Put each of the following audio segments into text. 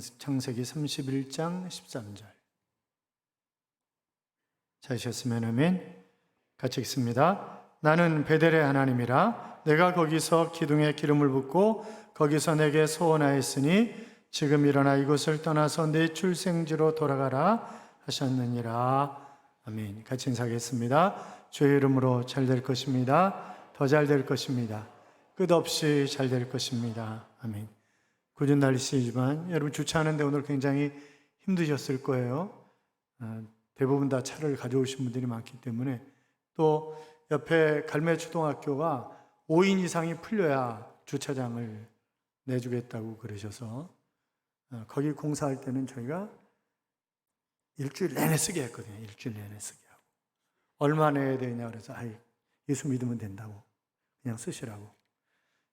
창세기 31장 13절. 찾으셨으면 아멘. 같이 읽습니다. 나는 베델의 하나님이라 내가 거기서 기둥에 기름을 붓고 거기서 내게 소원하였으니 지금 일어나 이곳을 떠나서 네 출생지로 돌아가라 하셨느니라. 아멘. 같이 인사하겠습니다. 주의 이름으로 잘 될 것입니다. 더 잘 될 것입니다. 끝없이 잘 될 것입니다. 아멘. 굳은 날씨지만 여러분 주차하는데 오늘 굉장히 힘드셨을 거예요. 대부분 다 차를 가져오신 분들이 많기 때문에, 또 옆에 갈매초등학교가 5인 이상이 풀려야 주차장을 내주겠다고 그러셔서 거기 공사할 때는 저희가 일주일 내내 쓰게 했거든요. 일주일 내내 쓰게 하고. 얼마 내야 되냐 그래서 예수 믿으면 된다고 그냥 쓰시라고.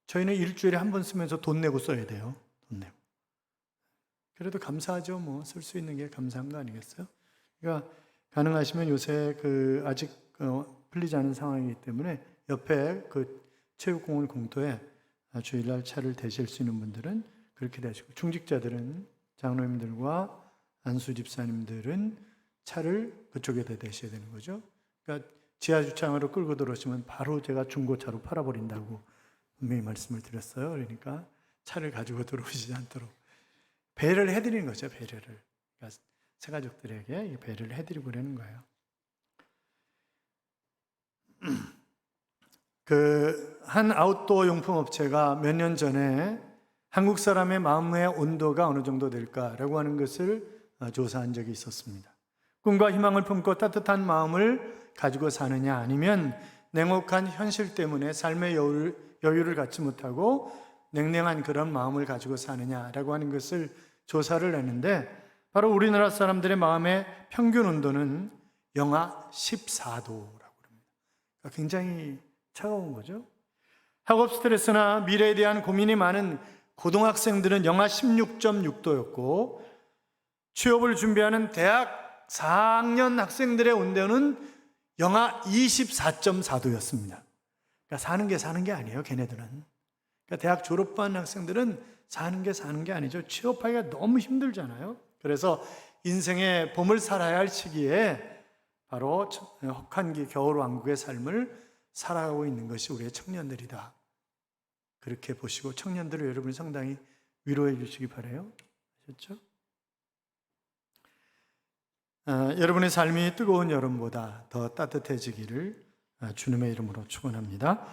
저희는 일주일에 한 번 쓰면서 돈 내고 써야 돼요. 돈 내고. 그래도 감사하죠. 뭐 쓸 수 있는 게 감사한 거 아니겠어요? 그러니까 가능하시면 요새 아직 풀리지 않은 상황이기 때문에 옆에 체육공원 공터에 주일날 차를 대실 수 있는 분들은 그렇게 되시고, 중직자들은 장로님들과 안수 집사님들은 차를 그쪽에다 대셔야 되는 거죠. 그러니까 지하 주차장으로 끌고 들어오시면 바로 제가 중고차로 팔아버린다고 분명히 말씀을 드렸어요. 그러니까 차를 가지고 들어오시지 않도록 배려를 해드리는 거죠. 배려를. 그러니까 새가족들에게 배려를 해드리고 그러는 거예요. 한 아웃도어 용품 업체가 몇 년 전에 한국 사람의 마음의 온도가 어느 정도 될까라고 하는 것을 조사한 적이 있었습니다. 꿈과 희망을 품고 따뜻한 마음을 가지고 사느냐, 아니면 냉혹한 현실 때문에 삶의 여유를 갖지 못하고 냉랭한 그런 마음을 가지고 사느냐라고 하는 것을 조사를 했는데, 바로 우리나라 사람들의 마음의 평균 온도는 영하 14도라고 합니다. 굉장히 차가운 거죠. 학업 스트레스나 미래에 대한 고민이 많은 고등학생들은 영하 16.6도였고, 취업을 준비하는 대학 4학년 학생들의 온도는 영하 24.4도였습니다. 그러니까 사는 게 아니에요, 걔네들은. 그러니까 대학 졸업한 학생들은 사는 게 아니죠. 취업하기가 너무 힘들잖아요. 그래서 인생의 봄을 살아야 할 시기에 바로 혹한기 겨울왕국의 삶을 살아가고 있는 것이 우리의 청년들이다. 그렇게 보시고 청년들을 여러분이 상당히 위로해 주시기 바라요. 아셨죠? 여러분의 삶이 뜨거운 여름보다 더 따뜻해지기를 주님의 이름으로 축원합니다.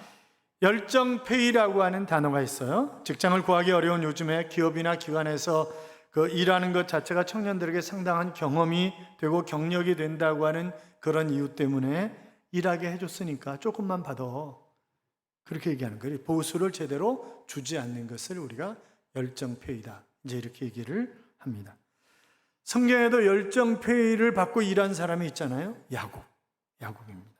열정페이라고 하는 단어가 있어요. 직장을 구하기 어려운 요즘에 기업이나 기관에서 일하는 것 자체가 청년들에게 상당한 경험이 되고 경력이 된다고 하는 그런 이유 때문에 일하게 해줬으니까 조금만 받아, 그렇게 얘기하는 거예요. 보수를 제대로 주지 않는 것을 우리가 열정페이다, 이제 이렇게 얘기를 합니다. 성경에도 열정페이를 받고 일한 사람이 있잖아요. 야곱입니다.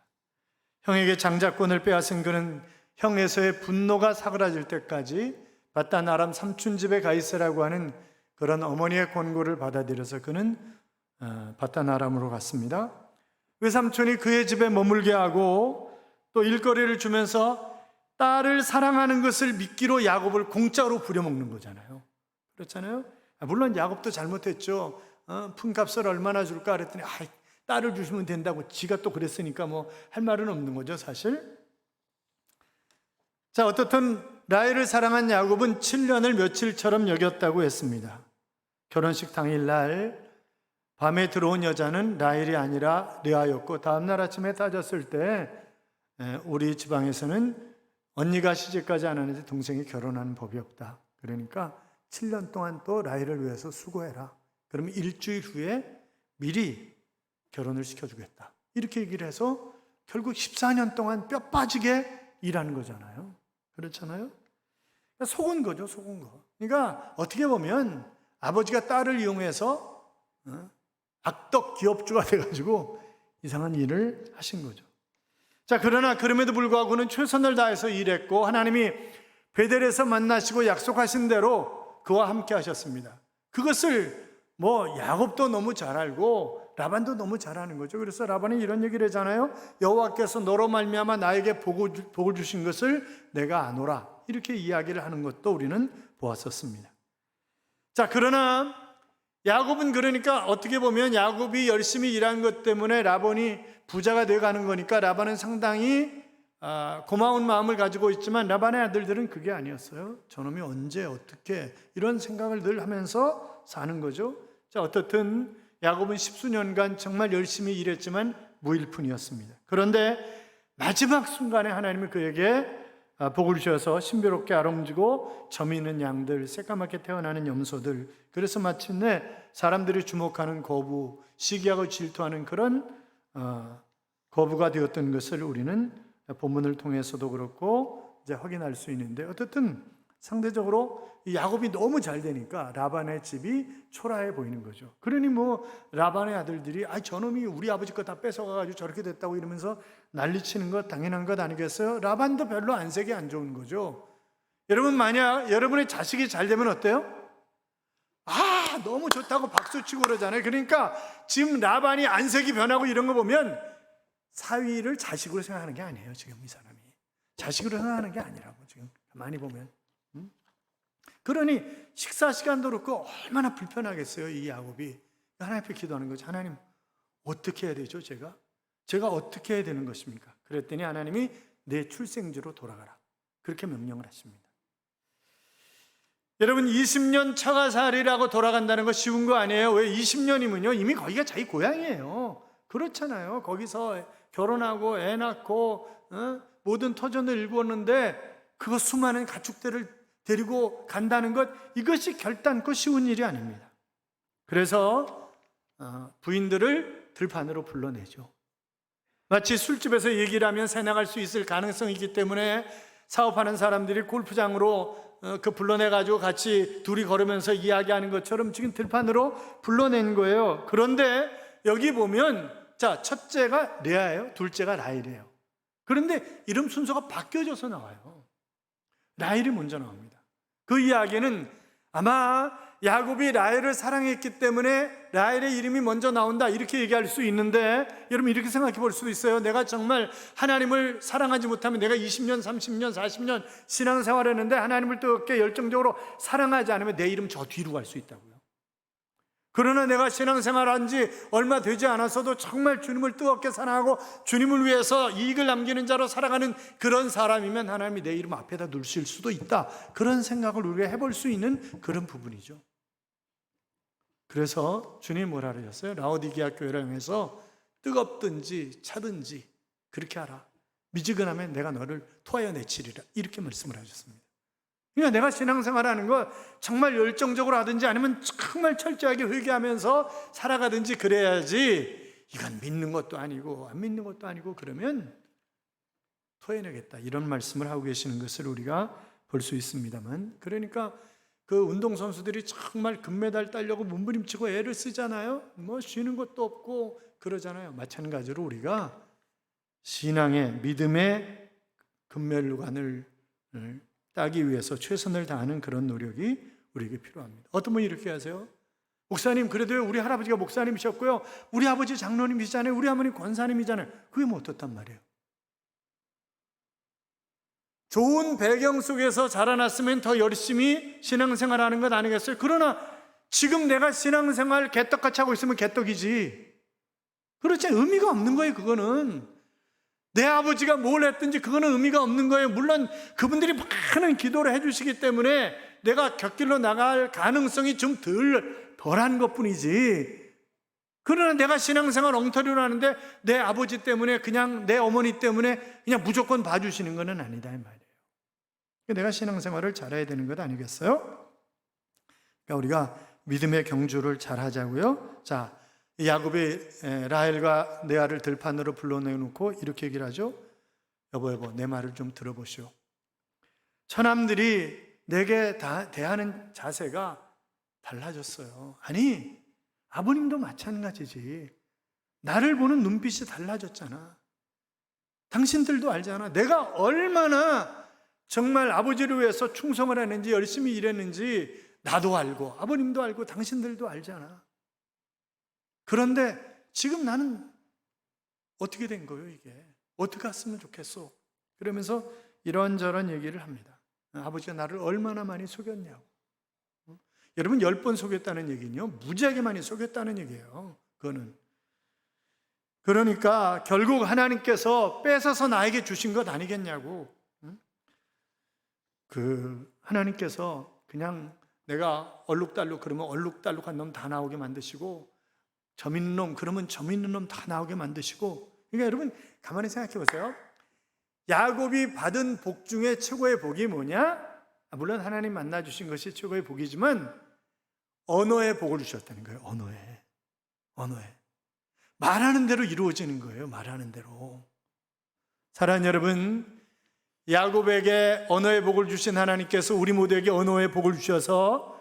형에게 장자권을 빼앗은 그는 형에서의 분노가 사그라질 때까지 바단 아람 삼촌 집에 가 있으라고 하는 그런 어머니의 권고를 받아들여서 그는 바단 아람으로 갔습니다. 외삼촌이 그의 집에 머물게 하고 또 일거리를 주면서 딸을 사랑하는 것을 미끼로 야곱을 공짜로 부려먹는 거잖아요. 그렇잖아요. 물론 야곱도 잘못했죠. 품값을 얼마나 줄까 그랬더니 딸을 주시면 된다고 지가 또 그랬으니까 뭐 할 말은 없는 거죠, 사실. 자, 어떻든 라헬을 사랑한 야곱은 7년을 며칠처럼 여겼다고 했습니다. 결혼식 당일날 밤에 들어온 여자는 라헬이 아니라 레아였고, 다음날 아침에 따졌을 때 우리 지방에서는 언니가 시집가지 않았는데 동생이 결혼하는 법이 없다. 그러니까 7년 동안 또 라헬을 위해서 수고해라. 그러면 일주일 후에 미리 결혼을 시켜주겠다. 이렇게 얘기를 해서 결국 14년 동안 뼈 빠지게 일하는 거잖아요. 그렇잖아요. 그러니까 속은 거죠, 속은 거. 그러니까 어떻게 보면 아버지가 딸을 이용해서 악덕 기업주가 돼가지고 이상한 일을 하신 거죠. 자, 그러나 그럼에도 불구하고는 최선을 다해서 일했고, 하나님이 베델에서 만나시고 약속하신 대로 그와 함께 하셨습니다. 그것을 야곱도 너무 잘 알고 라반도 너무 잘 아는 거죠. 그래서 라반이 이런 얘기를 하잖아요. 여호와께서 너로 말미암아 나에게 복을 주신 것을 내가 아노라. 이렇게 이야기를 하는 것도 우리는 보았었습니다. 자, 그러나 야곱은 그러니까 어떻게 보면 야곱이 열심히 일한 것 때문에 라반이 부자가 되어가는 거니까 라반은 상당히 고마운 마음을 가지고 있지만 라반의 아들들은 그게 아니었어요. 저놈이 언제 어떻게 이런 생각을 늘 하면서 사는 거죠. 자, 어떻든 야곱은 십수년간 정말 열심히 일했지만 무일푼이었습니다. 그런데 마지막 순간에 하나님이 그에게 복을 주셔서 신비롭게 아름지고 점 있는 양들, 새까맣게 태어나는 염소들, 그래서 마침내 사람들이 주목하는 거부, 시기하고 질투하는 그런 거부가 되었던 것을 우리는 본문을 통해서도 그렇고 이제 확인할 수 있는데, 어쨌든 상대적으로 이 야곱이 너무 잘 되니까 라반의 집이 초라해 보이는 거죠. 그러니 뭐 라반의 아들들이 저놈이 우리 아버지 거 다 뺏어가가지고 저렇게 됐다고 이러면서 난리치는 것 당연한 것 아니겠어요? 라반도 별로 안색이 안 좋은 거죠. 여러분, 만약 여러분의 자식이 잘 되면 어때요? 너무 좋다고 박수치고 그러잖아요. 그러니까 지금 라반이 안색이 변하고 이런 거 보면 사위를 자식으로 생각하는 게 아니에요. 지금 이 사람이 자식으로 생각하는 게 아니라고, 지금 많이 보면. 그러니 식사 시간도 그렇고 얼마나 불편하겠어요, 이 야곱이. 하나님 앞에 기도하는 거죠. 하나님, 어떻게 해야 되죠? 제가 어떻게 해야 되는 것입니까? 그랬더니 하나님이 내 출생지로 돌아가라, 그렇게 명령을 하십니다. 여러분, 20년 처가살이라고 돌아간다는 거 쉬운 거 아니에요. 왜? 20년이면요 이미 거기가 자기 고향이에요. 그렇잖아요. 거기서 결혼하고 애 낳고 모든 터전을 일구었는데 그거 수많은 가축들을 데리고 간다는 것, 이것이 결단코 쉬운 일이 아닙니다. 그래서 부인들을 들판으로 불러내죠. 마치 술집에서 얘기를 하면 새 나갈 수 있을 가능성이 있기 때문에 사업하는 사람들이 골프장으로 불러내가지고 같이 둘이 걸으면서 이야기하는 것처럼 지금 들판으로 불러낸 거예요. 그런데 여기 보면 첫째가 레아예요, 둘째가 라헬이에요. 그런데 이름 순서가 바뀌어져서 나와요. 라헬이 먼저 나옵니다. 그 이야기는 아마 야곱이 라헬을 사랑했기 때문에 라헬의 이름이 먼저 나온다, 이렇게 얘기할 수 있는데, 여러분 이렇게 생각해 볼 수도 있어요. 내가 정말 하나님을 사랑하지 못하면, 내가 20년, 30년, 40년 신앙생활을 했는데 하나님을 뜨겁게 열정적으로 사랑하지 않으면 내 이름 저 뒤로 갈 수 있다고요. 그러나 내가 신앙생활한 지 얼마 되지 않았어도 정말 주님을 뜨겁게 사랑하고 주님을 위해서 이익을 남기는 자로 살아가는 그런 사람이면 하나님이 내 이름 앞에다 놓으실 수도 있다, 그런 생각을 우리가 해볼 수 있는 그런 부분이죠. 그래서 주님이 뭐라 그러셨어요? 라오디게아 교회를 향해서 뜨겁든지 차든지 그렇게 하라. 미지근하면 내가 너를 토하여 내치리라, 이렇게 말씀을 하셨습니다. 그러니까 내가 신앙생활하는 거 정말 열정적으로 하든지 아니면 정말 철저하게 회개하면서 살아가든지 그래야지, 이건 믿는 것도 아니고 안 믿는 것도 아니고 그러면 토해내겠다, 이런 말씀을 하고 계시는 것을 우리가 볼 수 있습니다만, 그러니까 그 운동선수들이 정말 금메달 따려고 몸부림치고 애를 쓰잖아요. 뭐 쉬는 것도 없고 그러잖아요. 마찬가지로 우리가 신앙의 믿음의 금메달관을 따기 위해서 최선을 다하는 그런 노력이 우리에게 필요합니다. 어떤 분이 이렇게 하세요? 목사님, 그래도 우리 할아버지가 목사님이셨고요, 우리 아버지 장로님이시잖아요, 우리 어머니 권사님이잖아요. 그게 뭐 어떻단 말이에요? 좋은 배경 속에서 자라났으면 더 열심히 신앙생활하는 것 아니겠어요? 그러나 지금 내가 신앙생활 개떡같이 하고 있으면 개떡이지, 그렇지 의미가 없는 거예요. 그거는 내 아버지가 뭘 했든지 그거는 의미가 없는 거예요. 물론 그분들이 많은 기도를 해주시기 때문에 내가 곁길로 나갈 가능성이 좀 덜한 것뿐이지, 그러나 내가 신앙생활 엉터리로 하는데 내 아버지 때문에, 그냥 내 어머니 때문에 그냥 무조건 봐주시는 건 아니다, 이 말이에요. 내가 신앙생활을 잘해야 되는 것 아니겠어요? 그러니까 우리가 믿음의 경주를 잘 하자고요. 자, 야곱이 라헬과 레아를 들판으로 불러내놓고 이렇게 얘기를 하죠. 여보, 내 말을 좀 들어보시오. 처남들이 내게 대하는 자세가 달라졌어요. 아니, 아버님도 마찬가지지. 나를 보는 눈빛이 달라졌잖아. 당신들도 알잖아. 내가 얼마나 정말 아버지를 위해서 충성을 했는지, 열심히 일했는지 나도 알고 아버님도 알고 당신들도 알잖아. 그런데 지금 나는 어떻게 된 거예요? 이게 어떻게 했으면 좋겠어? 그러면서 이런저런 얘기를 합니다. 아버지가 나를 얼마나 많이 속였냐고. 여러분 10번 속였다는 얘기는요, 무지하게 많이 속였다는 얘기예요. 그거는. 그러니까 결국 하나님께서 뺏어서 나에게 주신 것 아니겠냐고. 하나님께서 그냥 내가 얼룩달룩 그러면 얼룩달룩한 놈 다 나오게 만드시고, 점 있는 놈 그러면 점 있는 놈 다 나오게 만드시고. 그러니까 여러분 가만히 생각해 보세요. 야곱이 받은 복 중에 최고의 복이 뭐냐? 물론 하나님 만나 주신 것이 최고의 복이지만 언어의 복을 주셨다는 거예요. 언어에 말하는 대로 이루어지는 거예요. 말하는 대로. 사랑하는 여러분, 야곱에게 언어의 복을 주신 하나님께서 우리 모두에게 언어의 복을 주셔서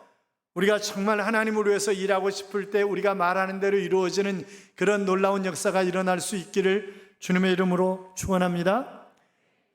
우리가 정말 하나님을 위해서 일하고 싶을 때 우리가 말하는 대로 이루어지는 그런 놀라운 역사가 일어날 수 있기를 주님의 이름으로 축원합니다.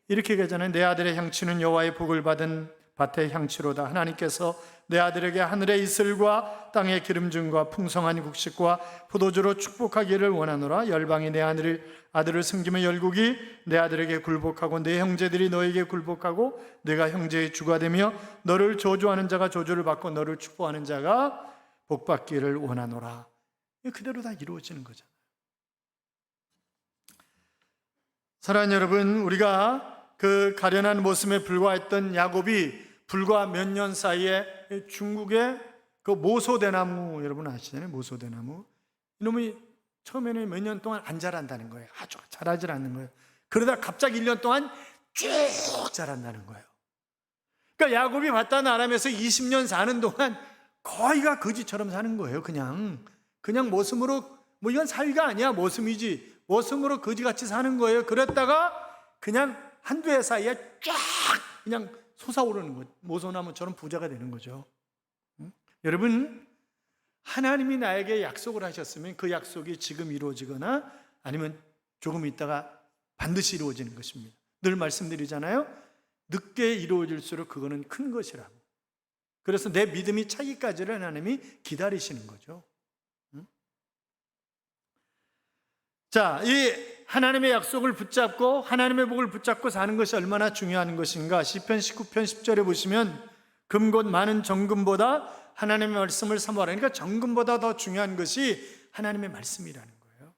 이렇게 얘기하잖아요. 내 아들의 향취는 여호와의 복을 받은 밭의 향취로다. 하나님께서 내 아들에게 하늘의 이슬과 땅의 기름짐과 풍성한 곡식과 포도주로 축복하기를 원하노라. 열방이 내 아들을 섬기며 열국이 내 아들에게 굴복하고 내 형제들이 너에게 굴복하고 내가 형제의 주가 되며 너를 저주하는 자가 저주를 받고 너를 축복하는 자가 복받기를 원하노라. 그대로 다 이루어지는 거잖아요. 사랑하는 여러분, 우리가 그 가련한 모습에 불과했던 야곱이 불과 몇 년 사이에 중국의 그 모소대나무, 여러분 아시잖아요? 모소대나무. 이놈이 처음에는 몇 년 동안 안 자란다는 거예요. 아주 자라질 않는 거예요. 그러다 갑자기 1년 동안 쭉 자란다는 거예요. 그러니까 야곱이 바다나 아람에서 20년 사는 동안 거의가 거지처럼 사는 거예요. 그냥 모습으로, 뭐 이건 사위가 아니야. 모습이지. 모습으로 거지같이 사는 거예요. 그랬다가 그냥 한두 해 사이에 쫙 그냥 솟아오르는 거죠. 모소나무처럼 부자가 되는 거죠. 여러분, 하나님이 나에게 약속을 하셨으면 그 약속이 지금 이루어지거나 아니면 조금 있다가 반드시 이루어지는 것입니다. 늘 말씀드리잖아요. 늦게 이루어질수록 그거는 큰 것이라고. 그래서 내 믿음이 차기까지를 하나님이 기다리시는 거죠. 자, 이 하나님의 약속을 붙잡고 하나님의 복을 붙잡고 사는 것이 얼마나 중요한 것인가. 시편 19편 10절에 보시면 금곧 많은 정금보다 하나님의 말씀을 사모하라. 그러니까 정금보다 더 중요한 것이 하나님의 말씀이라는 거예요.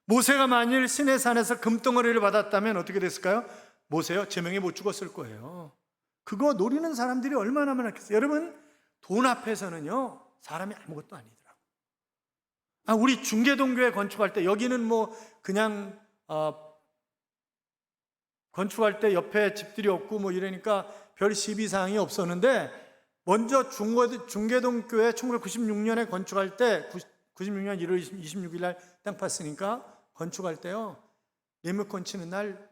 모세가 만일 시내산에서 금덩어리를 받았다면 어떻게 됐을까요? 모세요? 제명에 못 죽었을 거예요. 그거 노리는 사람들이 얼마나 많았겠어요. 여러분, 돈 앞에서는요 사람이 아무것도 아니더라고요. 우리 중계동 교회 건축할 때, 여기는 뭐 그냥 건축할 때 옆에 집들이 없고 뭐 이러니까 별 시비사항이 없었는데, 먼저 중계동 교회 1996년에 건축할 때, 96년 1월 26일 날 땅 팠으니까 건축할 때요, 예물권 치는 날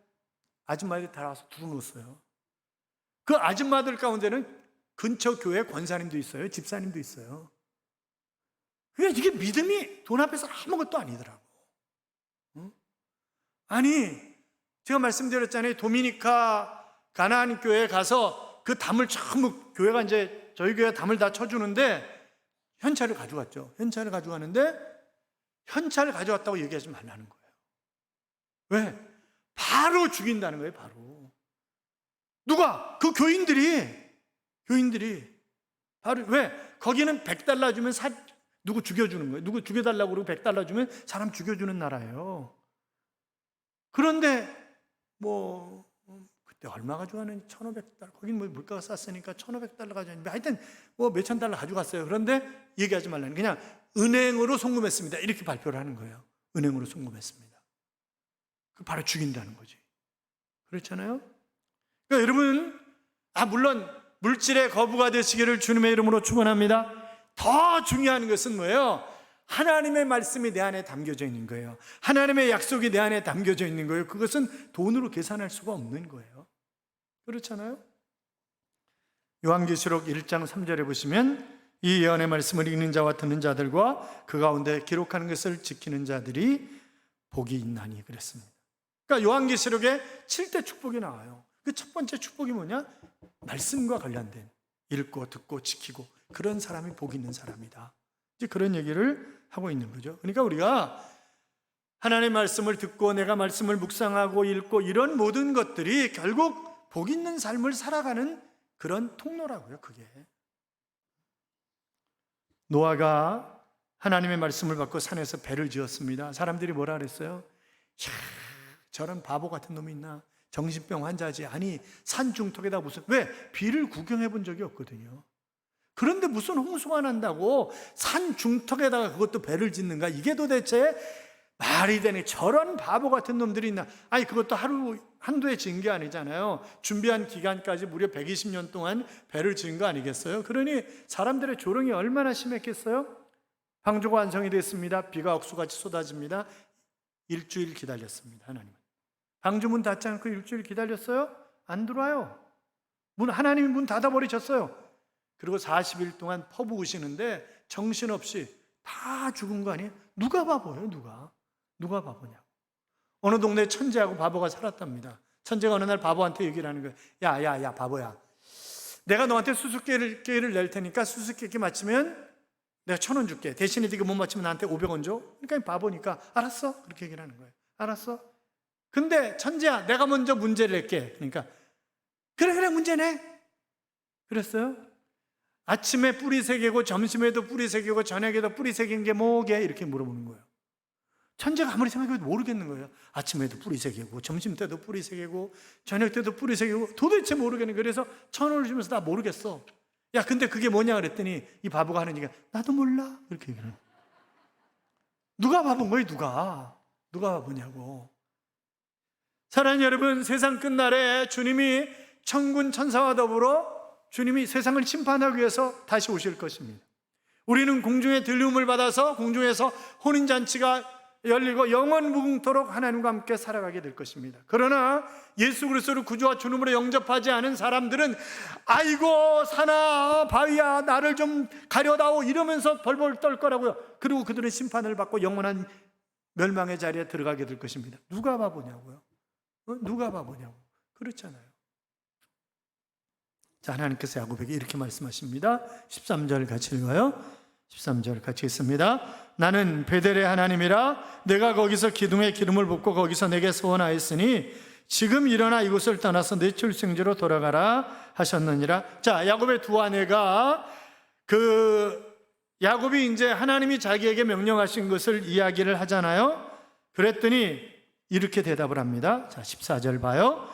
아줌마들이 다 나와서 두루놓았어요. 그 아줌마들 가운데는 근처 교회 권사님도 있어요. 집사님도 있어요. 이게 믿음이 돈 앞에서 아무것도 아니더라고. 아니, 제가 말씀드렸잖아요. 도미니카 가나안 교회에 가서 그 담을 전부, 교회가 이제 저희 교회 담을 다 쳐주는데 현찰을 가져갔죠. 현찰을 가져가는데 현찰을 가져왔다고 얘기하지 말라는 거예요. 왜? 바로 죽인다는 거예요. 바로. 누가? 그 교인들이 바로. 왜? 거기는 $100 주면 누구 죽여주는 거예요. 누구 죽여달라고 그러고 $100 주면 사람 죽여주는 나라예요. 그런데 뭐 그때 얼마 가져가는 $1,500. 거긴 뭐 물가가 쌌으니까 $1,500 가져왔는데 하여튼 뭐 몇천 달러 가져갔어요. 그런데 얘기하지 말라는, 그냥 은행으로 송금했습니다. 이렇게 발표를 하는 거예요. 은행으로 송금했습니다. 바로 죽인다는 거지. 그렇잖아요. 그러니까 여러분, 물론 물질의 거부가 되시기를 주님의 이름으로 축원합니다. 더 중요한 것은 뭐예요? 하나님의 말씀이 내 안에 담겨져 있는 거예요. 하나님의 약속이 내 안에 담겨져 있는 거예요. 그것은 돈으로 계산할 수가 없는 거예요. 그렇잖아요? 요한계시록 1장 3절에 보시면 이 예언의 말씀을 읽는 자와 듣는 자들과 그 가운데 기록하는 것을 지키는 자들이 복이 있나니 그랬습니다. 그러니까 요한계시록에 7대 축복이 나와요. 그 첫 번째 축복이 뭐냐? 말씀과 관련된, 읽고 듣고 지키고 그런 사람이 복 있는 사람이다. 이제 그런 얘기를 하고 있는 거죠. 그러니까 우리가 하나님의 말씀을 듣고 내가 말씀을 묵상하고 읽고 이런 모든 것들이 결국 복 있는 삶을 살아가는 그런 통로라고요. 그게. 노아가 하나님의 말씀을 받고 산에서 배를 지었습니다. 사람들이 뭐라 그랬어요? 야, 저런 바보 같은 놈이 있나? 정신병 환자지. 아니, 산 중턱에다 무슨, 왜? 비를 구경해 본 적이 없거든요. 그런데 무슨 홍수가 난다고 산 중턱에다가 그것도 배를 짓는가? 이게 도대체 말이 되네. 저런 바보 같은 놈들이 있나? 아니, 그것도 한두에 지은 게 아니잖아요. 준비한 기간까지 무려 120년 동안 배를 지은 거 아니겠어요? 그러니 사람들의 조롱이 얼마나 심했겠어요? 방주가 완성이 됐습니다. 비가 억수같이 쏟아집니다. 일주일 기다렸습니다. 하나님은. 방주 문 닫지 않고 일주일 기다렸어요? 안 들어와요. 하나님이 문 닫아버리셨어요. 그리고 40일 동안 퍼부으시는데 정신없이 다 죽은 거 아니에요? 누가 바보예요? 누가 바보냐고. 어느 동네에 천재하고 바보가 살았답니다. 천재가 어느 날 바보한테 얘기를 하는 거예요. 야 바보야, 내가 너한테 수수께끼를 낼 테니까 수수께끼 맞히면 내가 1,000원 줄게. 대신에 네가 못 맞히면 나한테 500원 줘. 그러니까 바보니까 알았어, 그렇게 얘기를 하는 거예요. 알았어. 근데 천재야, 내가 먼저 문제를 낼게. 그러니까 그래 문제 내. 그랬어요. 아침에 뿌리 새기고 점심에도 뿌리 새기고 저녁에도 뿌리 새긴 게 뭐게? 이렇게 물어보는 거예요. 천재가 아무리 생각해도 모르겠는 거예요. 아침에도 뿌리 새기고 점심 때도 뿌리 새기고 저녁 때도 뿌리 새기고 도대체 모르겠는 거예요. 그래서 1,000원을 주면서 나 모르겠어. 야, 근데 그게 뭐냐 그랬더니 이 바보가 하는 얘기가 나도 몰라. 이렇게 얘기를 해요. 누가 바본 거예요? 누가 바보냐고. 사랑하는 여러분, 세상 끝날에 주님이 천군 천사와 더불어 주님이 세상을 심판하기 위해서 다시 오실 것입니다. 우리는 공중의 들림을 받아서 공중에서 혼인잔치가 열리고 영원 무궁토록 하나님과 함께 살아가게 될 것입니다. 그러나 예수 그리스도를 구주와 주님으로 영접하지 않은 사람들은 아이고 산아 바위야 나를 좀 가려다오 이러면서 벌벌 떨 거라고요. 그리고 그들은 심판을 받고 영원한 멸망의 자리에 들어가게 될 것입니다. 누가 바보냐고요? 누가 바보냐고. 그렇잖아요. 자, 하나님께서 야곱에게 이렇게 말씀하십니다. 13절 같이 읽어요. 13절 같이 읽습니다. 나는 베델의 하나님이라 내가 거기서 기둥에 기름을 붓고 거기서 내게 소원하였으니 지금 일어나 이곳을 떠나서 내 출생지로 돌아가라 하셨느니라. 자, 야곱의 두 아내가 야곱이 이제 하나님이 자기에게 명령하신 것을 이야기를 하잖아요. 그랬더니 이렇게 대답을 합니다. 자, 14절 봐요.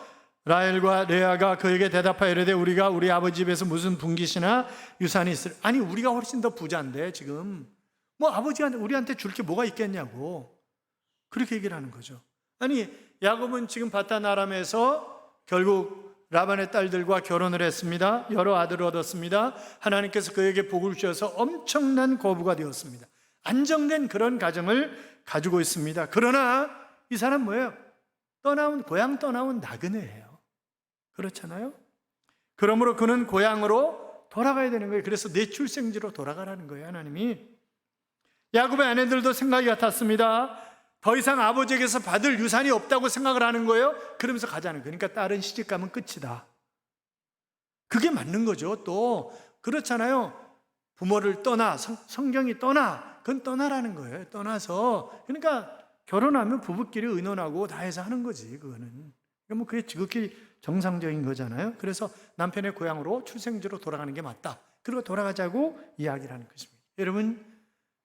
라헬과 레아가 그에게 대답하여 이르되 우리가 우리 아버지 집에서 무슨 분깃이나 유산이 있을. 아니, 우리가 훨씬 더 부자인데 지금 뭐 아버지가 우리한테 줄 게 뭐가 있겠냐고 그렇게 얘기를 하는 거죠. 아니, 야곱은 지금 바단 아람에서 결국 라반의 딸들과 결혼을 했습니다. 여러 아들을 얻었습니다. 하나님께서 그에게 복을 주셔서 엄청난 거부가 되었습니다. 안정된 그런 가정을 가지고 있습니다. 그러나 이 사람 뭐예요? 고향 떠나온 나그네예요. 그렇잖아요? 그러므로 그는 고향으로 돌아가야 되는 거예요. 그래서 내 출생지로 돌아가라는 거예요, 하나님이. 야곱의 아내들도 생각이 같았습니다. 더 이상 아버지에게서 받을 유산이 없다고 생각을 하는 거예요. 그러면서 가자는 거예요. 그러니까 딸은 시집가면 끝이다. 그게 맞는 거죠. 또 그렇잖아요. 부모를 떠나, 성경이 떠나, 그건 떠나라는 거예요. 떠나서. 그러니까 결혼하면 부부끼리 의논하고 다 해서 하는 거지, 그거는. 뭐 그게 지극히 정상적인 거잖아요. 그래서 남편의 고향으로 출생지로 돌아가는 게 맞다. 그리고 돌아가자고 이야기를 하는 것입니다.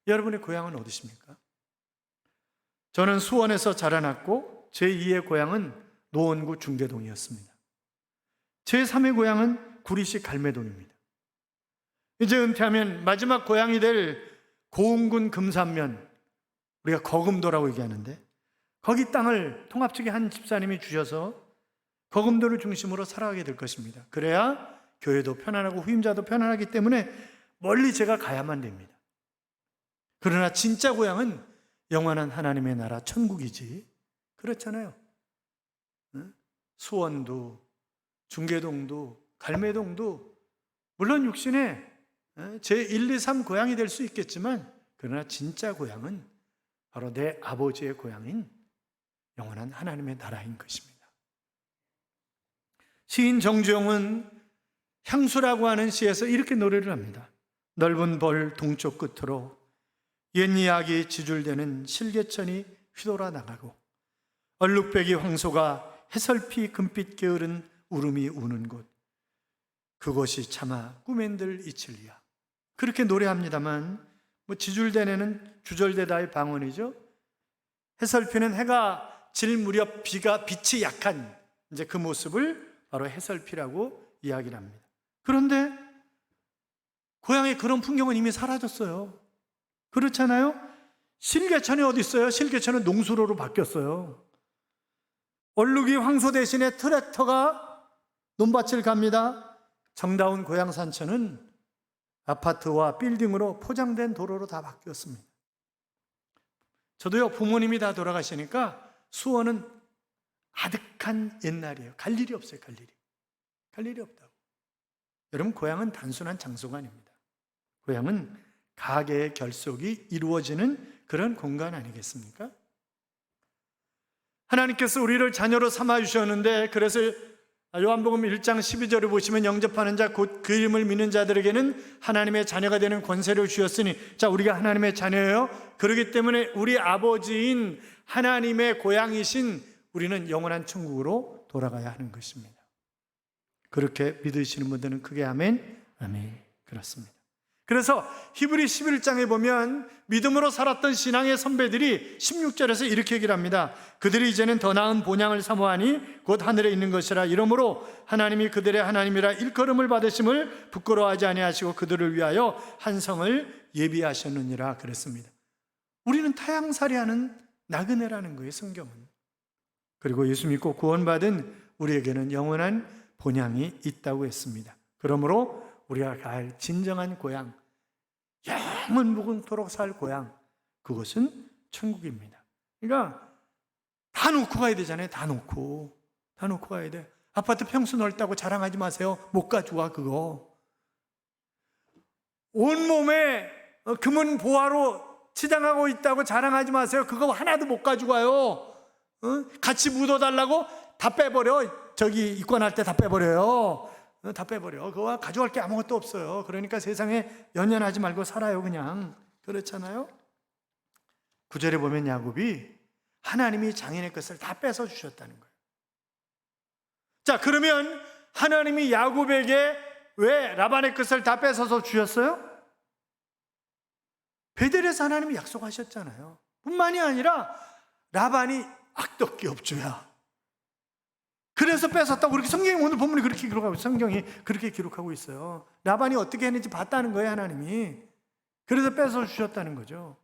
여러분의 고향은 어디십니까? 저는 수원에서 자라났고 제2의 고향은 노원구 중계동이었습니다. 제3의 고향은 구리시 갈매동입니다. 이제 은퇴하면 마지막 고향이 될 고흥군 금산면, 우리가 거금도라고 얘기하는데 거기 땅을 통합 측의 한 집사님이 주셔서 거금도를 중심으로 살아가게 될 것입니다. 그래야 교회도 편안하고 후임자도 편안하기 때문에 멀리 제가 가야만 됩니다. 그러나 진짜 고향은 영원한 하나님의 나라 천국이지. 그렇잖아요. 수원도 중계동도 갈매동도 물론 육신의 제1, 2, 3 고향이 될 수 있겠지만 그러나 진짜 고향은 바로 내 아버지의 고향인 영원한 하나님의 나라인 것입니다. 시인 정주영은 향수라고 하는 시에서 이렇게 노래를 합니다. 넓은 벌 동쪽 끝으로 옛 이야기 지줄대는 실개천이 휘돌아 나가고 얼룩배기 황소가 해설피 금빛 게으른 울음이 우는 곳, 그곳이 차마 꿈엔들 이칠리야. 그렇게 노래합니다만 지줄대내는 주절대다의 방언이죠. 해설피는 해가 질 무렵 빛이 약한 이제 그 모습을 바로 해설피라고 이야기를 합니다. 그런데 고향의 그런 풍경은 이미 사라졌어요. 그렇잖아요? 실개천이 어디 있어요? 실개천은 농수로로 바뀌었어요. 얼룩이 황소 대신에 트랙터가 논밭을 갑니다. 정다운 고향 산천은 아파트와 빌딩으로 포장된 도로로 다 바뀌었습니다. 저도요, 부모님이 다 돌아가시니까 수원은 아득한 옛날이에요. 갈 일이 없어요. 갈 일이 없다고. 여러분, 고향은 단순한 장소가 아닙니다. 고향은 가계의 결속이 이루어지는 그런 공간 아니겠습니까? 하나님께서 우리를 자녀로 삼아 주셨는데, 그래서 요한복음 1장 12절을 보시면 영접하는 자 곧 그 이름을 믿는 자들에게는 하나님의 자녀가 되는 권세를 주셨으니, 자, 우리가 하나님의 자녀예요. 그렇기 때문에 우리 아버지인 하나님의 고향이신 우리는 영원한 천국으로 돌아가야 하는 것입니다. 그렇게 믿으시는 분들은 크게 아멘. 아멘. 그렇습니다. 그래서 히브리 11장에 보면 믿음으로 살았던 신앙의 선배들이 16절에서 이렇게 얘기를 합니다. 그들이 이제는 더 나은 본향을 사모하니 곧 하늘에 있는 것이라. 이러므로 하나님이 그들의 하나님이라 일컬음을 받으심을 부끄러워하지 아니하시고 그들을 위하여 한 성을 예비하셨느니라 그랬습니다. 우리는 타향살이하는 나그네라는 거예요, 성경은. 그리고 예수 믿고 구원받은 우리에게는 영원한 본향이 있다고 했습니다. 그러므로 우리가 갈 진정한 고향, 영원 무궁토록 살 고향, 그것은 천국입니다. 그러니까 다 놓고 가야 되잖아요. 다 놓고 가야 돼. 아파트 평수 넓다고 자랑하지 마세요. 못 가져와 그거. 온몸에 금은 보화로 치장하고 있다고 자랑하지 마세요. 그거 하나도 못 가져가요. 같이 묻어달라고 다 빼버려. 저기 입관할 때 다 빼버려요. 다 빼버려. 그거 가져갈 게 아무것도 없어요. 그러니까 세상에 연연하지 말고 살아요, 그냥. 그렇잖아요? 9절에 보면 야곱이 하나님이 장인의 것을 다 뺏어 주셨다는 거예요. 자, 그러면 하나님이 야곱에게 왜 라반의 것을 다 뺏어서 주셨어요? 베델에서 하나님이 약속하셨잖아요. 뿐만이 아니라 라반이 악덕기 업주야. 그래서 뺏었다고 그렇게 성경이 오늘 본문이 그렇게 기록하고 있어요. 성경이 그렇게 기록하고 있어요. 라반이 어떻게 했는지 봤다는 거예요, 하나님이. 그래서 뺏어 주셨다는 거죠.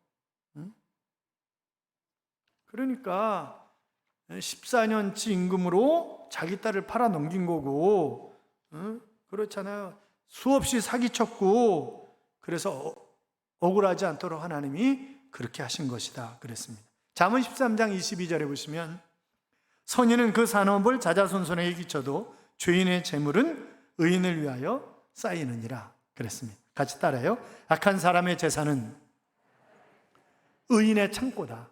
그러니까 14년치 임금으로 자기 딸을 팔아 넘긴 거고, 그렇잖아요. 수없이 사기쳤고, 그래서 억울하지 않도록 하나님이 그렇게 하신 것이다 그랬습니다. 잠언 13장 22절에 보시면 선인은 그 산업을 자자손손에게 끼쳐도 죄인의 재물은 의인을 위하여 쌓이느니라 그랬습니다. 같이 따라해요. 악한 사람의 재산은 의인의 창고다.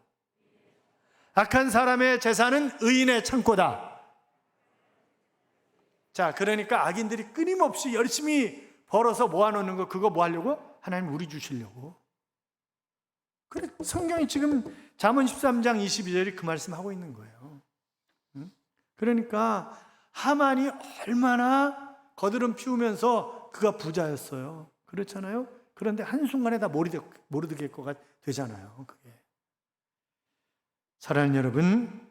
악한 사람의 재산은 의인의 창고다. 자, 그러니까 악인들이 끊임없이 열심히 벌어서 모아놓는 거, 그거 뭐 하려고? 하나님 우리 주시려고. 그래, 성경이 지금 잠언 13장 22절이 그 말씀하고 있는 거예요. 그러니까 하만이 얼마나 거드름 피우면서 그가 부자였어요. 그렇잖아요? 그런데 한순간에 다 모르드게거가 되잖아요. 그게. 사랑하는 여러분,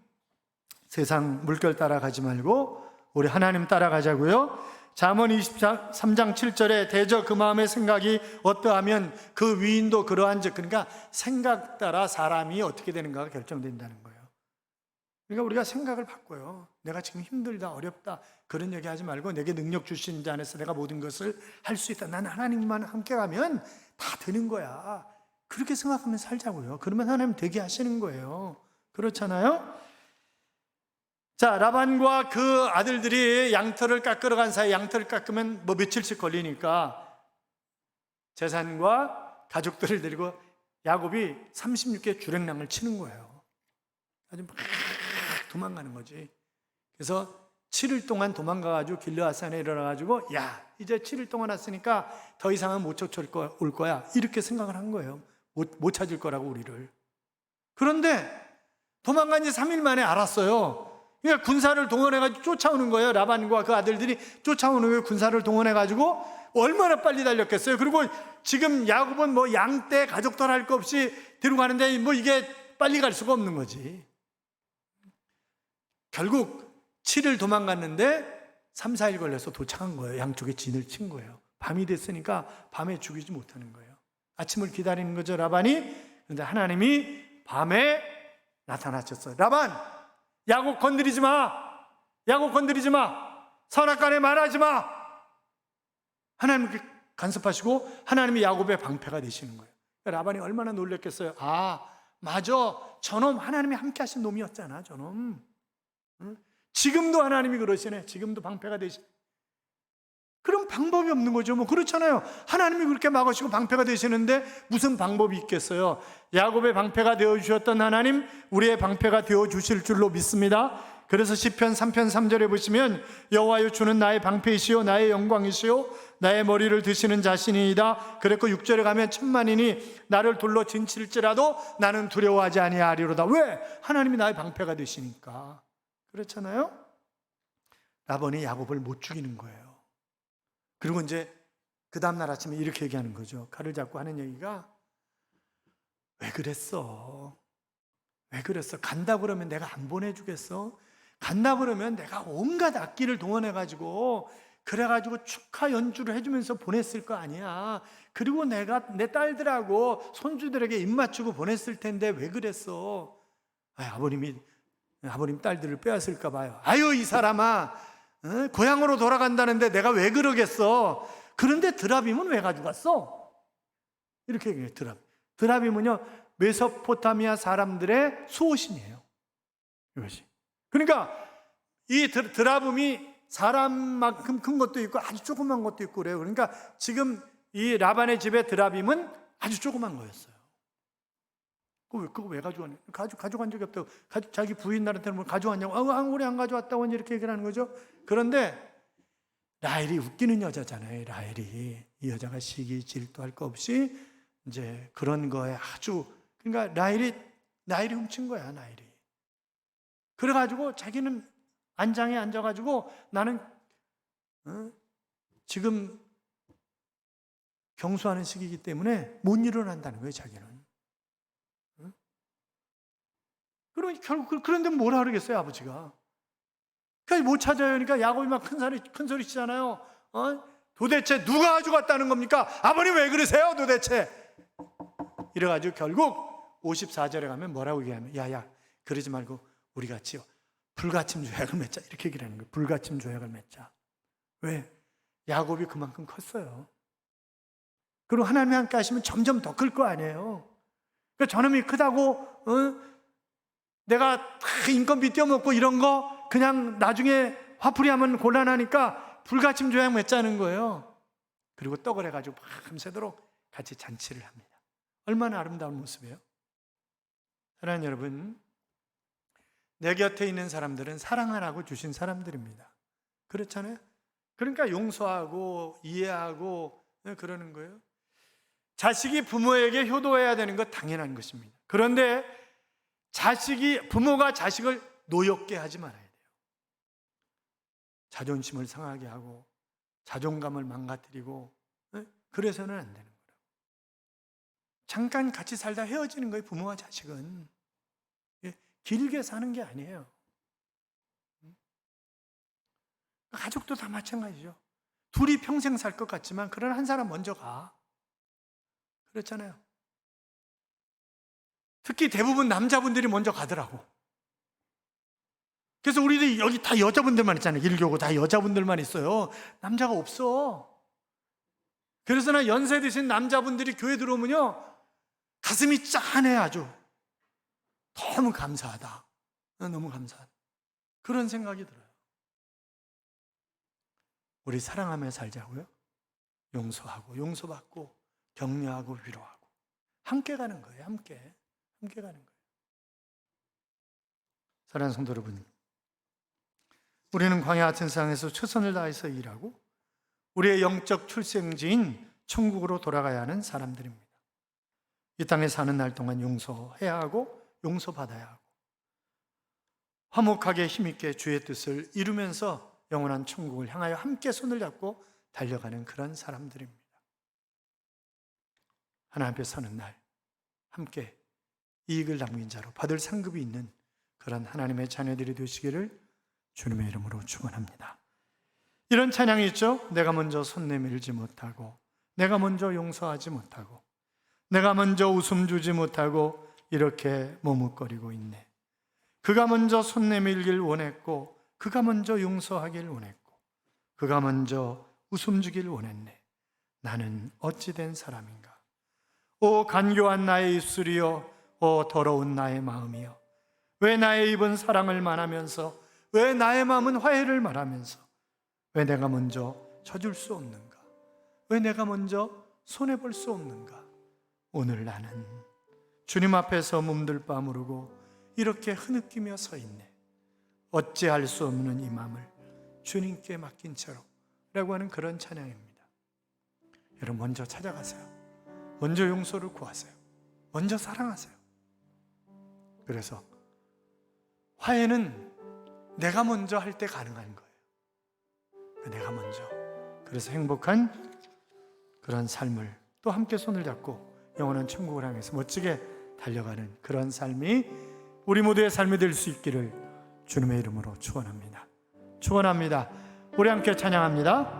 세상 물결 따라가지 말고 우리 하나님 따라가자고요. 잠언 23장 7절에 대저 그 마음의 생각이 어떠하면 그 위인도 그러한즉, 그러니까 생각 따라 사람이 어떻게 되는가가 결정된다는 거예요. 그러니까 우리가 생각을 바꿔요. 내가 지금 힘들다, 어렵다, 그런 얘기 하지 말고 내게 능력 주신 자 안에서 내가 모든 것을 할 수 있다. 나는 하나님만 함께 가면 다 되는 거야. 그렇게 생각하면 살자고요. 그러면 하나님 되게 하시는 거예요. 그렇잖아요? 자, 라반과 그 아들들이 양털을 깎으러 간 사이, 양털을 깎으면 뭐 며칠씩 걸리니까 재산과 가족들을 데리고 야곱이 36개 주랭랑을 치는 거예요. 아주 막 도망가는 거지. 그래서 7일 동안 도망가가지고 길르앗산에 일어나가지고, 야, 이제 7일 동안 왔으니까 더 이상은 못 쫓아올 거야, 이렇게 생각을 한 거예요. 못 찾을 거라고 우리를. 그런데 도망간 지 3일 만에 알았어요. 그러니까 군사를 동원해가지고 쫓아오는 거예요. 라반과 그 아들들이 쫓아오는 거예요. 군사를 동원해가지고 얼마나 빨리 달렸겠어요. 그리고 지금 야곱은 뭐 양떼 가족들 할 거 없이 들어가는데 뭐 이게 빨리 갈 수가 없는 거지. 결국 7일 도망갔는데 3, 4일 걸려서 도착한 거예요. 양쪽에 진을 친 거예요. 밤이 됐으니까 밤에 죽이지 못하는 거예요. 아침을 기다리는 거죠, 라반이. 그런데 하나님이 밤에 나타나셨어요. 라반, 야곱 건드리지 마. 야곱 건드리지 마. 선악간에 말하지 마. 하나님께 간섭하시고 하나님이 야곱의 방패가 되시는 거예요. 라반이 얼마나 놀랐겠어요. 아, 맞아. 저놈 하나님이 함께 하신 놈이었잖아, 저놈. 응? 지금도 하나님이 그러시네. 지금도 방패가 되시네. 그럼 방법이 없는 거죠. 뭐 그렇잖아요. 하나님이 그렇게 막으시고 방패가 되시는데 무슨 방법이 있겠어요? 야곱의 방패가 되어주셨던 하나님, 우리의 방패가 되어주실 줄로 믿습니다. 그래서 시편 3편 3절에 보시면 여호와여 주는 나의 방패이시요 나의 영광이시요 나의 머리를 드시는 자신이다. 그랬고 6절에 가면 천만인이 나를 둘러 진칠지라도 나는 두려워하지 아니하리로다. 왜? 하나님이 나의 방패가 되시니까. 그렇잖아요. 라반이 야곱을 못 죽이는 거예요. 그리고 이제 그 다음날 아침에 이렇게 얘기하는 거죠. 칼을 잡고 하는 얘기가, 왜 그랬어? 왜 그랬어? 간다 그러면 내가 안 보내주겠어? 간다 그러면 내가 온갖 악기를 동원해가지고 그래가지고 축하 연주를 해주면서 보냈을 거 아니야. 그리고 내가 내 딸들하고 손주들에게 입 맞추고 보냈을 텐데 왜 그랬어? 아버님 딸들을 빼앗을까 봐요. 아유, 이 사람아, 고향으로 돌아간다는데 내가 왜 그러겠어? 그런데 드라빔은 왜 가져갔어? 이렇게 얘기해요. 드라빔은요 메소포타미아 사람들의 수호신이에요. 이것이. 그러니까 이 드라빔이 사람만큼 큰 것도 있고 아주 조그만 것도 있고 그래요. 그러니까 지금 이 라반의 집에 드라빔은 아주 조그만 거였어요. 그거 왜 가져왔냐? 가져간 적이 없다고. 자기 부인들한테는 뭘 가져왔냐고. 우리 안 가져왔다고 이렇게 얘기를 하는 거죠. 그런데 라헬이 웃기는 여자잖아요. 라헬이. 이 여자가 시기 질투할 거 없이 이제 그런 거에 아주, 그러니까 라헬이 훔친 거야, 라헬이. 그래가지고 자기는 안장에 앉아가지고 나는 지금 경수하는 시기이기 때문에 못 일어난다는 거예요, 자기는. 그러니 결국 그런데 뭐라 그러겠어요, 아버지가. 그러니까 못 찾아요. 그러니까 야곱이 막 큰 소리 치잖아요. 도대체 누가 가져갔다는 겁니까? 아버님 왜 그러세요, 도대체? 이래가지고 결국 54절에 가면 뭐라고 얘기하면, 야야, 그러지 말고 우리 같이 불가침 조약을 맺자. 이렇게 얘기를 하는 거예요. 불가침 조약을 맺자. 왜? 야곱이 그만큼 컸어요. 그리고 하나님이 함께 하시면 점점 더 클 거 아니에요. 그러니까 저놈이 크다고 내가 인건비 떼어먹고 이런 거 그냥 나중에 화풀이하면 곤란하니까 불가침 조약 맺자는 거예요. 그리고 떡을 해가지고 밤새도록 같이 잔치를 합니다. 얼마나 아름다운 모습이에요. 사랑하는 여러분, 내 곁에 있는 사람들은 사랑하라고 주신 사람들입니다. 그렇잖아요. 그러니까 용서하고 이해하고 그러는 거예요. 자식이 부모에게 효도해야 되는 것 당연한 것입니다. 그런데 부모가 자식을 노엽게 하지 말아야 돼요. 자존심을 상하게 하고 자존감을 망가뜨리고 그래서는 안 되는 거라고. 잠깐 같이 살다 헤어지는 거예요. 부모와 자식은 길게 사는 게 아니에요. 가족도 다 마찬가지죠. 둘이 평생 살 것 같지만 그러나 한 사람 먼저 가. 그렇잖아요. 특히 대부분 남자분들이 먼저 가더라고. 그래서 우리도 여기 다 여자분들만 있잖아요. 일교고 다 여자분들만 있어요. 남자가 없어. 그래서 나 연세 드신 남자분들이 교회 들어오면요 가슴이 짠해. 아주 너무 감사하다. 너무 감사하다. 그런 생각이 들어요. 우리 사랑하며 살자고요. 용서하고 용서받고 격려하고 위로하고 함께 가는 거예요. 함께 가는 거예요. 사랑하는 성도 여러분, 우리는 광야 같은 세상에서 최선을 다해서 일하고 우리의 영적 출생지인 천국으로 돌아가야 하는 사람들입니다. 이 땅에 사는 날 동안 용서해야 하고 용서받아야 하고 화목하게 힘있게 주의 뜻을 이루면서 영원한 천국을 향하여 함께 손을 잡고 달려가는 그런 사람들입니다. 하나님 앞에 서는 날 함께 이익을 남긴 자로 받을 상급이 있는 그런 하나님의 자녀들이 되시기를 주님의 이름으로 축원합니다. 이런 찬양이 있죠. 내가 먼저 손 내밀지 못하고, 내가 먼저 용서하지 못하고, 내가 먼저 웃음 주지 못하고 이렇게 머뭇거리고 있네. 그가 먼저 손 내밀길 원했고, 그가 먼저 용서하길 원했고, 그가 먼저 웃음 주길 원했네. 나는 어찌 된 사람인가? 오 간교한 나의 입술이여, 오 더러운 나의 마음이여, 왜 나의 입은 사랑을 말하면서, 왜 나의 마음은 화해를 말하면서, 왜 내가 먼저 져줄 수 없는가? 왜 내가 먼저 손해볼 수 없는가? 오늘 나는 주님 앞에서 몸둘 바 모르고 이렇게 흐느끼며 서 있네. 어찌할 수 없는 이 마음을 주님께 맡긴 채로 라고 하는 그런 찬양입니다. 여러분 먼저 찾아가세요. 먼저 용서를 구하세요. 먼저 사랑하세요. 그래서 화해는 내가 먼저 할 때 가능한 거예요. 내가 먼저. 그래서 행복한 그런 삶을 또 함께 손을 잡고 영원한 천국을 향해서 멋지게 달려가는 그런 삶이 우리 모두의 삶이 될 수 있기를 주님의 이름으로 축원합니다. 축원합니다. 우리 함께 찬양합니다.